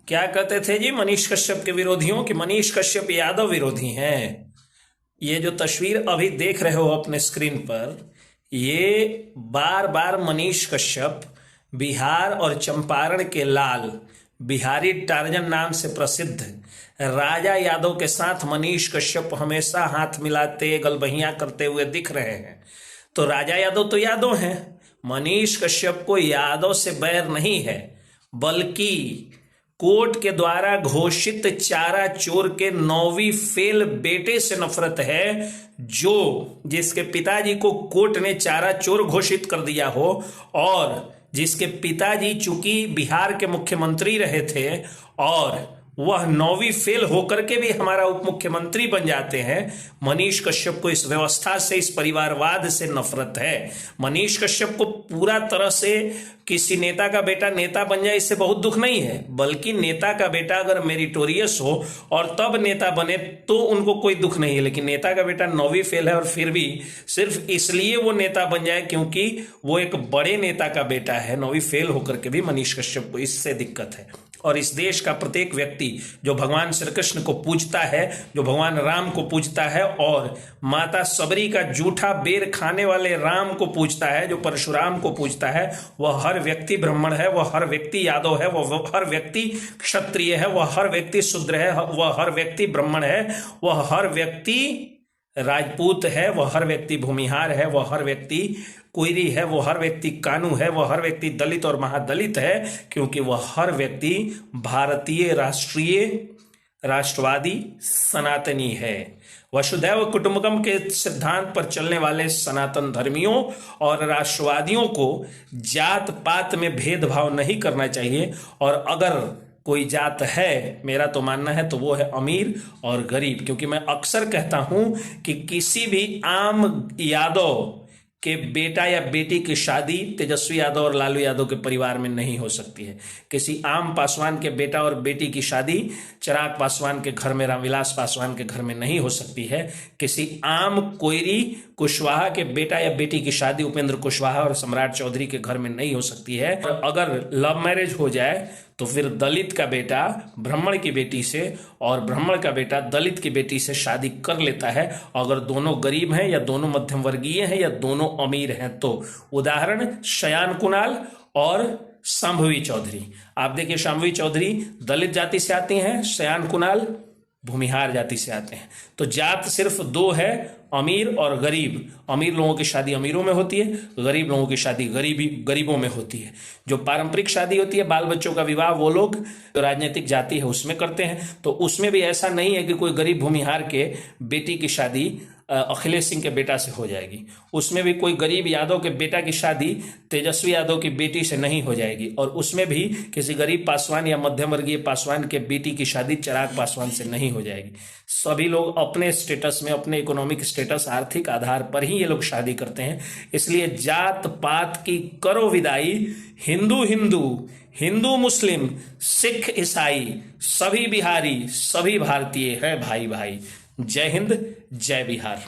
क्या कहते थे जी मनीष कश्यप के विरोधियों कि मनीष कश्यप यादव विरोधी हैं। ये जो तस्वीर अभी देख रहे हो अपने स्क्रीन पर, ये बार बार मनीष कश्यप बिहार और चंपारण के लाल, बिहारी टार्जन नाम से प्रसिद्ध राजा यादव के साथ मनीष कश्यप हमेशा हाथ मिलाते गलबहियां करते हुए दिख रहे हैं। तो राजा यादव तो यादव हैं, मनीष कश्यप को यादव से बैर नहीं है, बल्कि कोर्ट के द्वारा घोषित चारा चोर के 9वीं फेल बेटे से नफरत है, जो जिसके पिताजी को कोर्ट ने चारा चोर घोषित कर दिया हो और जिसके पिताजी चूंकि बिहार के मुख्यमंत्री रहे थे और वह 9वीं फेल होकर के भी हमारा उप मुख्यमंत्री बन जाते हैं। मनीष कश्यप को इस व्यवस्था से, इस परिवारवाद से नफरत है। मनीष कश्यप को पूरा तरह से किसी नेता का बेटा नेता बन जाए इससे बहुत दुख नहीं है, बल्कि नेता का बेटा अगर मेरिटोरियस हो और तब नेता बने तो उनको कोई दुख नहीं है। लेकिन नेता का बेटा 9वीं फेल है और फिर भी सिर्फ इसलिए वो नेता बन जाए क्योंकि वो एक बड़े नेता का बेटा है, 9वीं फेल होकर के भी मनीष कश्यप को इससे दिक्कत है। और इस देश का प्रत्येक व्यक्ति जो भगवान श्री कृष्ण को पूजता है, जो भगवान राम को पूजता है और माता सबरी का जूठा बेर खाने वाले राम को पूजता है, जो परशुराम को पूजता है, वह हर व्यक्ति ब्राह्मण है, वह हर व्यक्ति यादव है, वह हर व्यक्ति क्षत्रिय है, वह हर व्यक्ति शूद्र है, वह हर व्यक्ति ब्राह्मण है, वह हर व्यक्ति राजपूत है, वह हर व्यक्ति भूमिहार है, वह हर व्यक्ति कोयरी है, वो हर व्यक्ति कानू है, वह हर व्यक्ति दलित और महादलित है, क्योंकि वह हर व्यक्ति भारतीय राष्ट्रीय राष्ट्रवादी सनातनी है। वसुधैव कुटुंबकम के सिद्धांत पर चलने वाले सनातन धर्मियों और राष्ट्रवादियों को जात पात में भेदभाव नहीं करना चाहिए। और अगर कोई जात है, मेरा तो मानना है, तो वो है अमीर और गरीब। क्योंकि मैं अक्सर कहता हूं कि किसी भी आम यादव के बेटा या बेटी की शादी तेजस्वी यादव और लालू यादव के परिवार में नहीं हो सकती है। किसी आम पासवान के बेटा और बेटी की शादी चिराग पासवान के घर में, रामविलास पासवान के घर में नहीं हो सकती है। किसी आम कोयरी कुशवाहा के बेटा या बेटी की शादी उपेंद्र कुशवाहा और सम्राट चौधरी के घर में नहीं हो सकती है। और अगर लव मैरिज हो जाए तो फिर दलित का बेटा ब्राह्मण की बेटी से और ब्राह्मण का बेटा दलित की बेटी से शादी कर लेता है। अगर दोनों गरीब हैं या दोनों मध्यम वर्गीय हैं या दोनों अमीर हैं तो। उदाहरण शयान कुणाल और शांभवी चौधरी। आप देखिए, शांभवी चौधरी दलित जाति से आती हैं, शयान कुणाल भूमिहार जाति से आते हैं। तो जात सिर्फ दो है, अमीर और गरीब। अमीर लोगों की शादी अमीरों में होती है, गरीब लोगों की शादी गरीबों में होती है। जो पारंपरिक शादी होती है, बाल बच्चों का विवाह, वो लोग जो राजनीतिक जाति है उसमें करते हैं। तो उसमें भी ऐसा नहीं है कि कोई गरीब भूमिहार के बेटी की शादी अखिलेश सिंह के बेटा से हो जाएगी। उसमें भी कोई गरीब यादव के बेटा की शादी तेजस्वी यादव की बेटी से नहीं हो जाएगी। और उसमें भी किसी गरीब पासवान या मध्यम वर्गीय पासवान के बेटी की शादी चिराग पासवान से नहीं हो जाएगी। सभी लोग अपने स्टेटस में, अपने इकोनॉमिक स्टेटस, आर्थिक आधार पर ही ये लोग शादी करते हैं। इसलिए जात पात की करो विदाई, हिंदू हिंदू, हिंदू मुस्लिम, सिख ईसाई, सभी बिहारी, सभी भारतीय है भाई भाई। जय हिंद, जय बिहार।